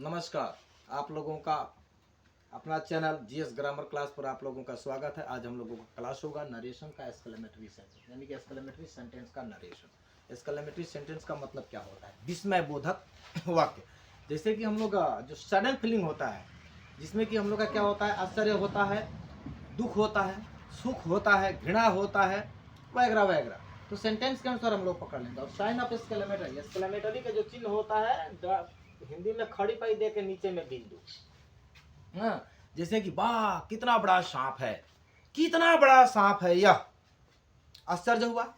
नमस्कार। आप लोगों का अपना चैनल जीएस ग्रामर क्लास पर आप लोगों का स्वागत है। आज हम लोगों का क्लास होगा नरेशन का एक्सक्लेमेटरी सेंटेंस, यानी कि एक्सक्लेमेटरी सेंटेंस का नरेशन। एक्सक्लेमेटरी सेंटेंस का मतलब क्या होता है? विस्मय बोधक वाक्य। जैसे कि हम लोग जो सडन फीलिंग होता है, जिसमें कि हम लोग का क्या होता है, आश्चर्य होता है, दुख होता है, सुख होता है, घृणा होता है, वगैरह वगैरह। तो सेंटेंस के अनुसार हम लोग पकड़ लेंगे। और साइन ऑफ एक्सक्लेमेटरी, एक्सक्लेमेटरी का जो चिन्ह होता है हिंदी में खड़ी पाई दे के नीचे में बिंदु। हाँ, जैसे कि वाह कितना बड़ा सांप है, कितना बड़ा सांप है यह। आश्चर्य हुआ,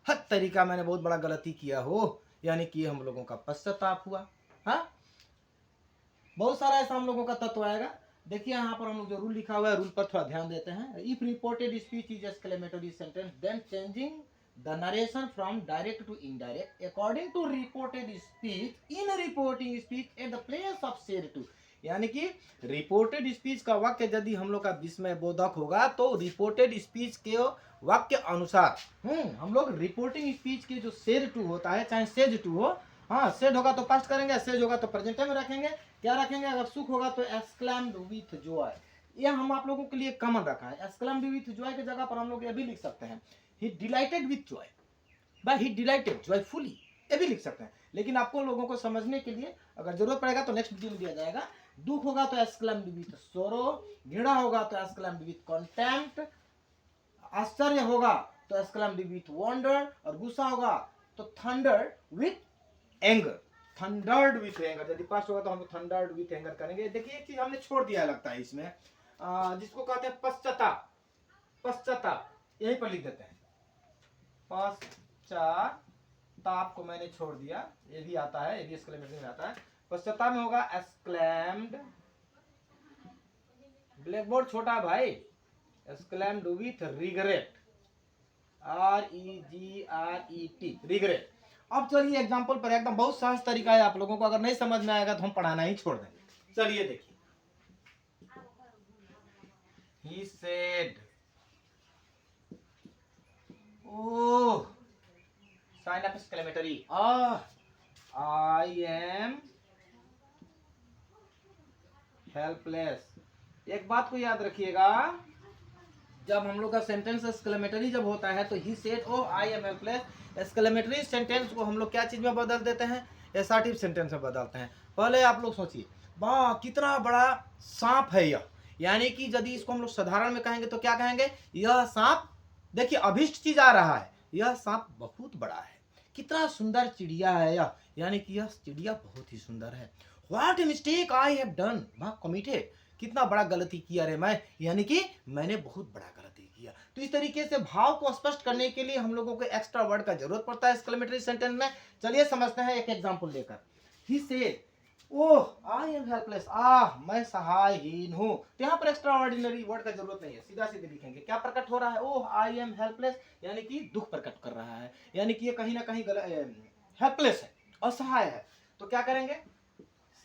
हद तरीका मैंने बहुत बड़ा गलती किया हो, यानी कि हम लोगों का पश्चाताप हुआ। हाँ, बहुत सारा ऐसा हम लोगों का तत्व आएगा। देखिए यहाँ पर हम लोग जो रूल लिखा हुआ है, रूल पर थोड़ा ध्यान देते हैं। If reported speech is exclamatory sentence then changing the narration from direct to indirect according to reported speech in reporting speech at the place of said to. यानी कि रिपोर्टेड स्पीच का वाक्य यदि हम लोग का विस्मय बोधक होगा तो रिपोर्टेड स्पीच के वाक्य अनुसार हम लोग रिपोर्टिंग स्पीच के जो सेड टू होता है, चाहे सेज टू हो, हाँ सेड होगा तो पास्ट करेंगे, सेज होगा तो प्रेजेंट में रखेंगे। क्या रखेंगे? अगर सुख होगा तो एक्सक्लेम्ड विथ जॉय। ये हम आप लोगों के लिए कॉमन रखा है। एक्सक्लेम्ड विथ जॉय की जगह पर हम लोग ये भी लिख सकते हैं, he delighted with joy, by he delighted joyfully, ये भी लिख सकते हैं। लेकिन आपको लोगों को समझने के लिए अगर जरूरत पड़ेगा तो नेक्स्ट वीडियो में दिया जाएगा। दुख होगा तो एक्सक्लेम्ड विथ सोरो, घृणा होगा तो एक्सक्लेम्ड विथ कॉन्टेम्प्ट, आश्चर्य होगा तो एक्सक्लेम्ड विथ वंडर, और गुस्सा होगा तो thunder with anger. Thundered with anger, यदि पास्ट होगा तो हम थंडर्ड विथ एंगर करेंगे। देखिए एक चीज हमने छोड़ दिया लगता है इसमें, जिसको कहते हैं पश्चाताप। पश्चाताप यहीं पर लिख देते हैं, पश्चाताप को मैंने छोड़ दिया। ये भी आता है, ये भी एक्सक्लेमेशन में आता है। पश्चाताप में होगा एक्सक्लेम्ड, ब्लैक बोर्ड छोटा भाई, exclaimed with regret, REGRET, regret. अब चलिए एग्जांपल पर, एकदम बहुत सहज तरीका है, आप लोगों को अगर नहीं समझ में आएगा तो हम पढ़ाना ही छोड़ देंगे। चलिए देखिए, he said, oh, sign of exclamatory, I am helpless। एक बात को याद रखिएगा, जब हम लोग का सेंटेंस एक्सक्लेमेटरी जब होता है तो he said O I am helpless. Exclamatory sentence को हम लोग क्या चीज में बदल देते हैं? एसर्टिव सेंटेंस में बदलते हैं। पहले आप लोग सोचिए, वाह कितना बड़ा सांप है यह, यानी कि यदि इसको हम लोग साधारण में कहेंगे तो क्या कहेंगे? यह सांप, देखिए अभिष्ट चीज आ रहा है, यह सांप बहुत बड़ा है। कितना सुंदर चिड़िया है यह, यानी कि यह चिड़िया बहुत ही सुंदर है। What mistake I have done, committed, कितना बड़ा गलती किया रे मैं, यानी कि मैंने बहुत बड़ा गलती किया। तो इस तरीके से भाव को स्पष्ट करने के लिए हम लोगों को एक्स्ट्रा वर्ड का जरूरत पड़ता है एक्सक्लेमेटरी सेंटेंस में। चलिए समझते हैं एक एग्जांपल लेकर। He said, oh I am helpless, मैं सहायहीन हूं। तो यहाँ पर एक्स्ट्रा ऑर्डिनरी वर्ड का जरूरत नहीं है, सीधा सीधे लिखेंगे। क्या प्रकट हो रहा है? ओह आई एम हेल्पलेस, यानी कि दुख प्रकट कर रहा है, यानी कि ये कहीं ना कहीं हेल्पलेस है, असहाय है। तो क्या करेंगे?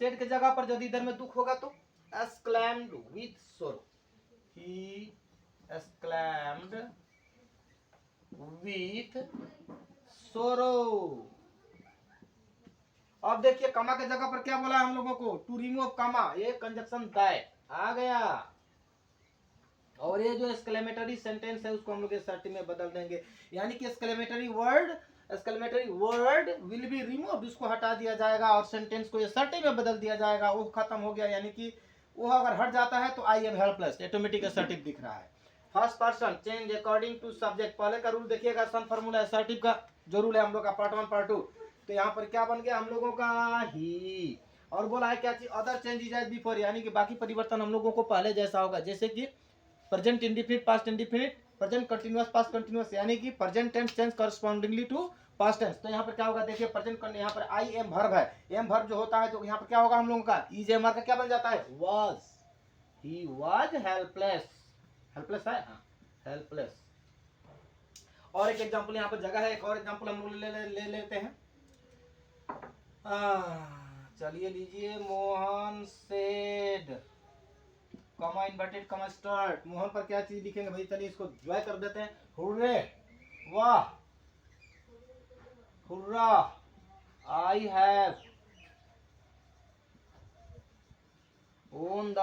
सेड के जगह पर यदि इधर में दुख होगा तो exclaimed with sorrow, he exclaimed with sorrow। अब देखिए कमा के जगह पर क्या बोला है हम लोगों को? टू रिमूव कमा, ये कंजक्शन दैट आ गया। और ये जो एक्सक्लेमेटरी सेंटेंस है उसको हम लोग एसर्टिव में बदल देंगे, यानी कि exclamatory word will be removed, उसको हटा दिया जाएगा और सेंटेंस को एसर्टिव में बदल दिया जाएगा। वो खत्म हो गया, यानी कि वो अगर हट जाता है तो I am helpless automatic assertive दिख रहा है। First person change according to subject, पहले का रूल देखिएगा, सम फॉर्मूला एसर्टिव का जो रूल है हम लोग का पार्ट 1 पार्ट 2। तो यहाँ पर क्या बन गया हम लोगों का? ही। और बोला है क्या चीज? अदर चेंजेस एज बिफोर, यानी कि बाकी परिवर्तन हम लोगों को पहले जैसा होगा, जैसे कि present indefinite, past indefinite, present continuous, past continuous, यानी कि present tense change correspondingly to past tense. तो यहाँ पर क्या होगा? देखिए प्रेजेंट, यहाँ पर आई एम वर्ब है, एम वर्ब जो होता है तो यहाँ पर क्या होगा हम लोगों का? इज एम का क्या बन जाता है? Was, he was helpless. Helpless है, हाँ हेल्पलेस। और एक एग्जांपल यहाँ पर जगह है, एक और एग्जांपल हम लोग ले लेते हैं। चलिए लीजिए, Mohan said, comma inverted comma start. Mohan पर क्या चीज लिखेंगे भाई? चलिए इसको जॉय कर देते हैं, हुर्रे, वाह, hurrah, I have won the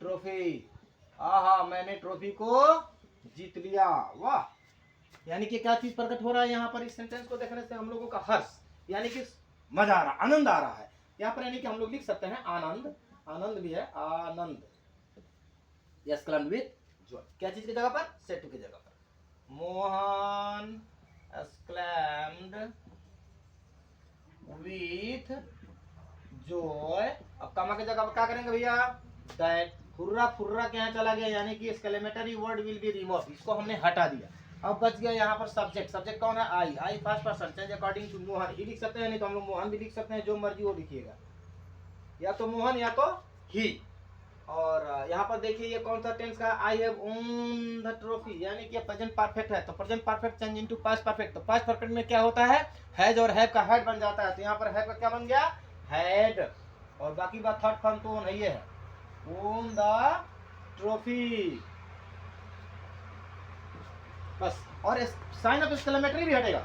trophy, आहा मैंने ट्रॉफी को जीत लिया। वाह, यानी कि क्या चीज प्रकट हो रहा है यहाँ पर इस सेंटेंस को देखने से? हम लोगों का हर्ष, यानी कि मजा आ रहा, आनंद आ रहा है यहाँ पर। यानी कि हम लोग लिख सकते हैं आनंद, आनंद भी है, आनंद एक्सक्लेम्ड विथ जॉय। क्या चीज की जगह पर? सेड टू की जगह पर। Mohan exclaimed with Joy. अब कामा की जगह पर क्या करेंगे भैया? दैट। फुर्रा, फुर्रा क्या चला गया, यानी कि exclamatory word will be remove, इसको हमने हटा दिया। अब बच गया यहाँ पर सब्जेक्ट। सब्जेक्ट कौन है? I. I first person change according to Mohan, he लिख सकते हैं, नहीं तो हम लोग मोहन भी लिख सकते हैं, जो मर्जी वो लिखिएगा, या तो मोहन या तो ही। और यहाँ पर देखिए ये कौन सा टेंस का? I have own the trophy, यानी कि प्रेजेंट परफेक्ट है, तो present perfect change into past perfect. तो पास्ट परफेक्ट में क्या होता है? हैज और हैव का हैड बन जाता है, तो यहाँ पर हैव का क्या बन गया? हैड। और बाकी बात थर्ड फॉर्म तो नहीं है, ओन द ट्रॉफी बस। और साइन ऑफ एक्सक्लेमेटरी भी हटेगा,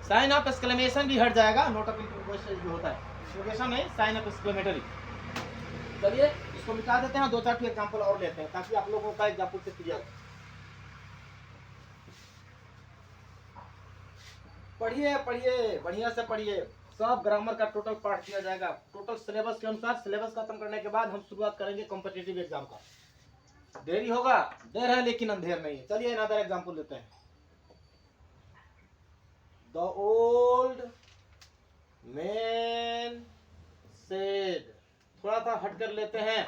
साइन ऑफ एक्सक्लेमेशन भी हट जाएगा, नोट ऑफ इंटरोगेशन जो होता है, इंटरोगेशन नहीं, साइन ऑफ एक्सक्लेमेटरी। चलिए इसको मिटा देते हैं, दो चार एग्जांपल और लेते हैं ताकि आप लोगों का एग्जांपल से क्लियर। पढ़िए पढ़िए, बढ़िया से पढ़िए, सब ग्रामर का टोटल पाठ दिया जाएगा टोटल सिलेबस के अनुसार। सिलेबस खत्म करने के बाद हम शुरुआत करेंगे कॉम्पिटिटिव एग्जाम का। देरी होगा, देर है लेकिन अंधेर नहीं है। चलिए अनदर एग्जांपल लेते हैं। द ओल्ड मैन सेड, थोड़ा सा हट कर लेते हैं।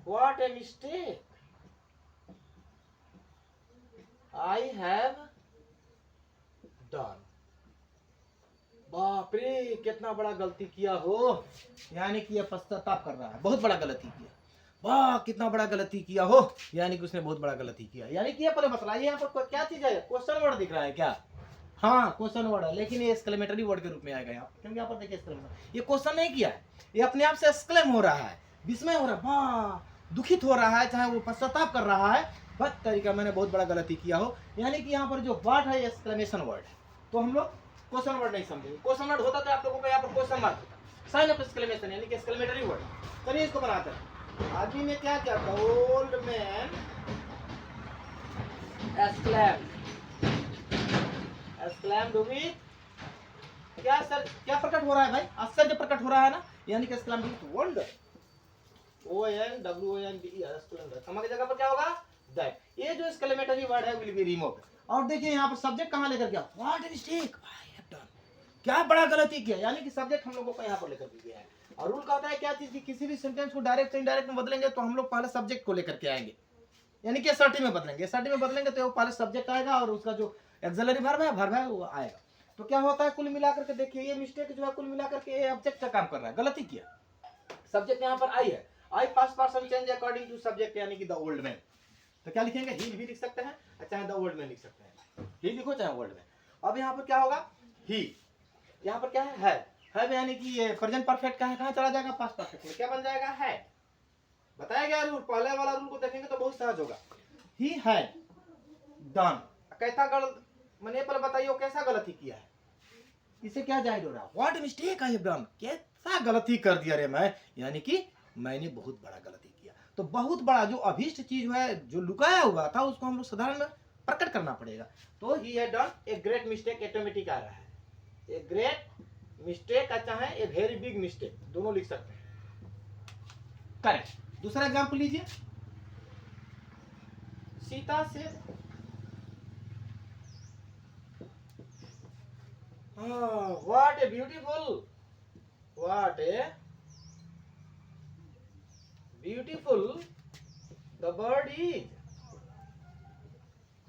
What a mistake I have done. बाप रे कितना बड़ा गलती किया हो, यानी कि ये पश्चाताप कर रहा है, बहुत बड़ा गलती किया। वाह कितना बड़ा गलती किया हो, यानी कि उसने बहुत बड़ा गलती किया। यानी कि ये पहले बतलाइए यहाँ पर क्या चीज है? क्वेश्चन वर्ड दिख रहा है क्या? हाँ क्वेश्चन वर्ड है, लेकिन ये एक्सक्लेमेटरी वर्ड के रूप में आएगा यहाँ, क्योंकि यहाँ पर देखिए एक्सक्लेमेशन, ये क्वेश्चन नहीं किया है, ये अपने आप से एक्सक्लेम हो रहा है, विस्मय हो रहा है, वाह दुखित हो रहा है, चाहे वो पश्चाताप कर रहा है, बस तरीका मैंने बहुत बड़ा गलती किया हो। यानी कि यहाँ पर जो वर्ड है एक्सक्लेमेशन वर्ड है, तो हम लोग क्वेश्चन वर्ड नहीं समझेंगे। क्वेश्चन वर्ड होता तो आप लोगों का यहाँ पर क्वेश्चन मार्क होता, साइन ऑफ एक्सक्लेमेशन यानी कि एक्सक्लेमेटरी वर्ड। चलिए इसको बनाते हैं। आदमी ने क्या किया? The old man exclaimed with, क्या सर क्या प्रकट हो रहा है भाई? आश्चर्य प्रकट हो रहा है ना, यानी कि exclaimed with wonder, O N W O N D E R, कमा की जगह पर क्या होगा? दैट। ये जो एक्सक्लेमेटरी वर्ड है विल बी रिमूव्ड। और देखिए यहाँ पर सब्जेक्ट कहाँ लेकर गया? What a mistake I have done, क्या बड़ा गलती किया, यानी कि सब्जेक्ट हम लोगों को यहाँ पर लेकर गया है। और रूल का होता है क्या चीज की, किसी भी सेंटेंस को डायरेक्ट से इनडायरेक्ट में बदलेंगे तो हम लोग पहले सब्जेक्ट को लेकर के आएंगे, यानी कि एसआरटी में बदलेंगे। एसआरटी में बदलेंगे तो पहले सब्जेक्ट आएगा और उसका जो एक्सिलरी वर्ब है वो आएगा। तो क्या होता है कुल मिलाकर के देखिए, ये मिस्टेक जो है कुल मिलाकर के ये ऑब्जेक्ट का काम कर रहा है, गलती किया। सब्जेक्ट यहाँ पर आई है, I past person change according to subject, यानी कि द ओल्ड मैन। तो क्या लिखेंगे? ही भी लिख सकते हैं, चाहे द ओल्ड मैन लिख सकते हैं, ही लिखो चाहे ओल्ड मैन। अब यहाँ पर क्या होगा? ही, यहाँ पर क्या है? है यानी कि ये प्रेजेंट परफेक्ट का है, कहाँ चला जाएगा? पास्ट परफेक्ट में, क्या बन जाएगा? है। बताया गया रूल, पहले वाला रूल को देखेंगे तो बहुत सहज होगा। ही हैड डन, कैसा गलत, मैंने पर बताइए कैसा गलती किया है, इसे क्या जाहिर हो रहा? What mistake I have done, कैसा गलती कर दिया रे मैं, यानी कि मैंने बहुत बड़ा गलती किया। तो बहुत बड़ा जो अभीष्ट चीज है, जो लुकाया हुआ था, उसको हम लोग साधारण में प्रकट करना पड़ेगा। तो he had done a great mistake, automatic आ रहा है, ए ग्रेट मिस्टेक, अच्छा है ए वेरी बिग मिस्टेक, दोनों लिख सकते हैं, करेक्ट। दूसरा एग्जांपल लीजिए। सीता से what a beautiful, what a beautiful the bird is,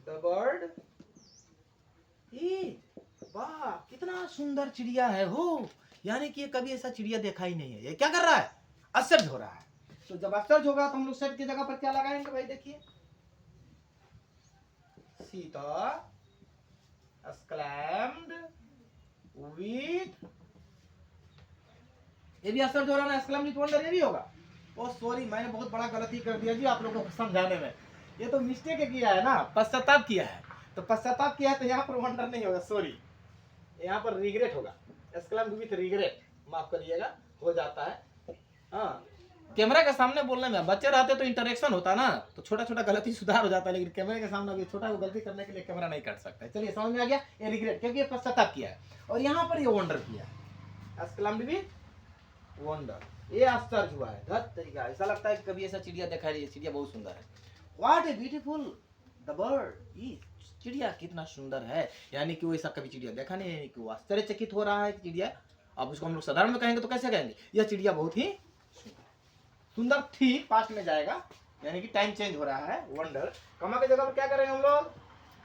the bird is, वाह कितना सुंदर चिड़िया है हो, यानी कि ये कभी ऐसा चिड़िया देखा ही नहीं है। ये क्या कर रहा है? आश्चर्य हो रहा है। तो जब आश्चर्य होगा तो हम लोग सेट की जगह पर क्या लगाएंगे भाई? देखिए सीता एक्सक्लेम्ड विथ, ये भी आश्चर्य हो रहा है ना, एक्सक्लेम्ड विथ वंडर, ये भी होगा। ओ सॉरी मैंने बहुत बड़ा गलती कर दिया जी आप लोगों को समझाने में, ये तो मिस्टेक किया है ना, पश्चाताप किया है। तो पश्चाताप किया है तो यहाँ पर वंडर नहीं होगा, सॉरी, यहाँ पर रिग्रेट होगा, एक्सक्लेम्ड विथ रिग्रेट, माफ करिएगा, हो जाता है। हाँ, कैमरा के सामने बोलने में बच्चे रहते तो इंटरेक्शन होता ना, तो छोटा छोटा गलती सुधार हो जाता है, लेकिन कैमरे के सामने अभी छोटा गलती करने के लिए कैमरा नहीं कर सकता है। चलिए समझ में आ गया, ये रिग्रेट क्योंकि ये पश्चाताप किया है, और यहाँ पर ये वंडर किया है, अस्कलम्ड भी वंडर, ये आश्चर्य हुआ है। धत तरीका, ऐसा लगता है कि कभी ऐसा चिड़िया देखा है, ये चिड़िया बहुत सुंदर है। What a beautiful the bird, ये चिड़िया कितना सुंदर है, यानी कि वो ऐसा कभी चिड़िया देखा नहीं है, कि वो आश्चर्यचकित हो रहा है कि चिड़िया। अब उसको हम लोग साधारण में कहेंगे तो कैसे कहेंगे, यह चिड़िया बहुत ही सुंदर थी, पास्ट में जाएगा, यानी कि टाइम चेंज हो रहा है। वंडर कमा की जगह पर क्या करेंगे हम लोग,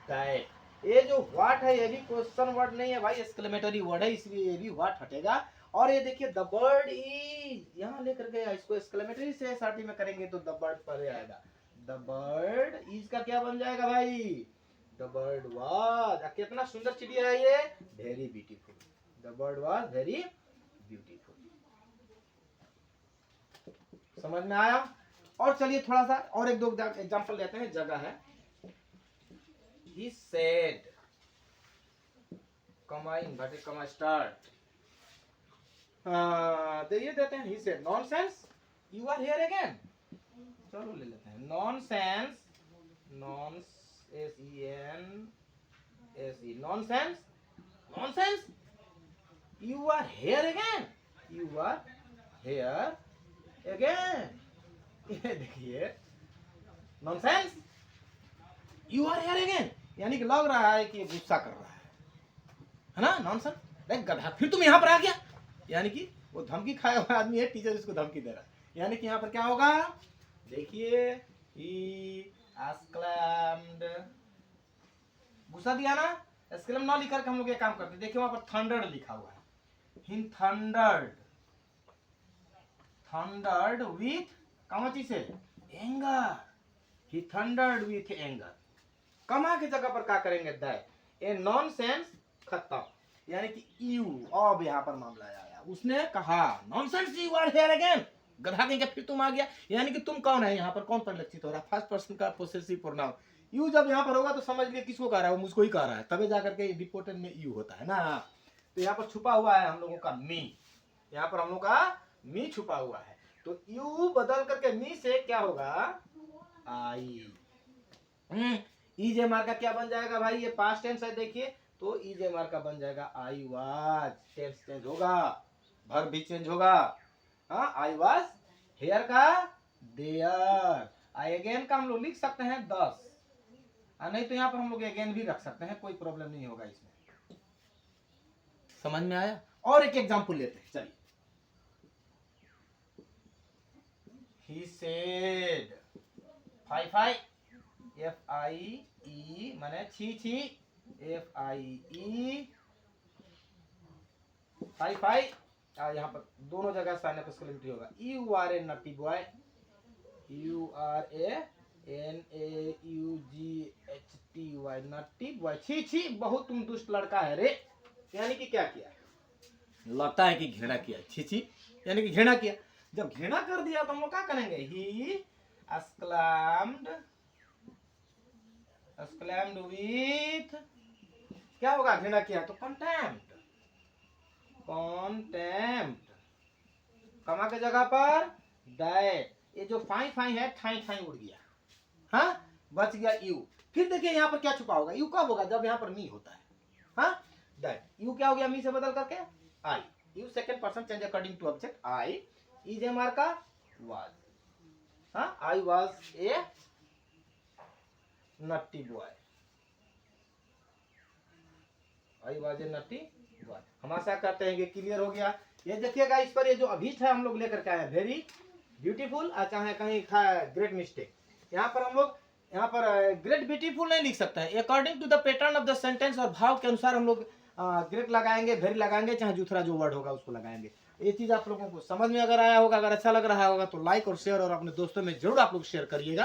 दैट। ये जो व्हाट है ये भी क्वेश्चन वर्ड नहीं है भाई, एक्सक्लेमेटरी वर्ड है, इसलिए ये भी व्हाट हटेगा। और ये देखिए द बर्ड इज, यहाँ लेकर गया, इसको एक्सक्लेमेटरी से एसआरटी में करेंगे तो द बर्ड पर आएगा। द बर्ड इज का क्या बन जाएगा भाई, द बर्ड वाज। कितना सुंदर चिड़िया है ये, very beautiful, the bird was very beautiful. समझ में आया। और चलिए थोड़ा सा और एक दो एग्जांपल लेते हैं, जगह है। He said, comma inverted comma start, तो ये देते हैं, he said nonsense, you are here again। चलो ले लेते हैं nonsense, S-E-N-S-E, nonsense, nonsense, you are here again, you are here again। ये देखिए nonsense, you are here again, यानी कि लग रहा है कि ये गुस्सा कर रहा है ना, नॉनसेंस, देख गधा फिर तुम यहाँ पर आ गया, यानी कि वो धमकी खाया हुआ आदमी है, टीचर उसको धमकी दे रहा है, यानी कि यहाँ पर क्या होगा, देखिए ही एक्सक्लेम्ड, गुस्सा दिया ना, एक्सक्लेम ना लिखकर के हम लोग ये काम करते, देखिए वहां पर थंडर्ड लिखा हुआ है, ही थंडर्ड विथ कामची से anger, he thundered with anger. कमा की जगह पर क्या करेंगे, दैट। ए नॉनसेंस खत्म, यानी कि यू, अब यहाँ पर मामला आया, उसने कहा nonsense you are here again, गधा कहीं फिर तुम आ गया, यानी कि तुम कौन है, यहाँ पर कौन परिलक्षित हो रहा है, फर्स्ट पर्सन का पोसेसिव प्रोनाउन। यू जब यहाँ पर होगा तो समझ लिए किसको कह रहा है, वो मुझको ही कह रहा है, तभी जाकर के रिपोर्टेड में यू होता है ना। तो यहाँ पर छुपा हुआ है हम लोगों का मी, यहाँ पर हम लोग का मी छुपा हुआ है, तो यू बदल करके मी से क्या होगा, आई। ईजेमार का क्या बन जाएगा भाई, ये पास्ट टेंस है, देखिए तो ईजेमार का बन जाएगा आई वाज, टेंस चेंज होगा, वर्ब भी चेंज होगा। हाँ, आई वाज हियर का देयर, आई अगेन का हम लोग लिख सकते हैं 10, नहीं तो यहाँ पर हम लोग अगेन भी रख सकते हैं, कोई प्रॉब्लम नहीं होगा इसमें। समझ में आया। और एक एग्जांपल लेते हैं, चलिए। He said, फाई F-I-E माने छी, F-I-E, फाई, यहाँ पर दोनों जगह साइन एक्सक्लेमेटरी होगा। You are a naughty boy, You are a N-A-U-G-H-T-Y, naughty boy, छी, बहुत तुम दुष्ट लड़का है रे, यानी कि क्या किया, लगता है कि घृणा किया, छी, यानी कि घृणा किया। जब घृणा कर दिया तो हम लोग क्या करेंगे, ही एक्सक्लेम्ड विथ, क्या होगा, घृणा किया तो कंटेम्प्ट, कमा के जगह पर दैट। ये जो फाई है, ठाई उड़ गया, हाँ बच गया यू। फिर देखिए यहाँ पर क्या छुपा होगा, यू कब होगा, जब यहाँ पर मी होता है, हाँ दैट। यू क्या हो गया, मी से बदल करके I, you second person change according to object, I is a मार का वाज, हाँ I was a naughty boy, I was a naughty boy. हम आशा करते हैं कि क्लियर हो गया। ये देखिएगा, इस पर ये जो अभीष्ट है हम लोग लेकर के आए, वेरी ब्यूटीफुल, चाहे कहीं ग्रेट मिस्टेक, यहाँ पर हम लोग यहाँ पर ग्रेट ब्यूटीफुल नहीं लिख सकते हैं, according to the pattern of the sentence, और भाव के अनुसार हम लोग ग्रेट लगाएंगे, वेरी लगाएंगे, चाहे दूसरा जो वर्ड होगा उसको लगाएंगे। ये चीज आप लोगों को समझ में अगर आया होगा, अगर अच्छा लग रहा होगा तो लाइक और शेयर, और अपने दोस्तों में जरूर आप लोग शेयर करिएगा।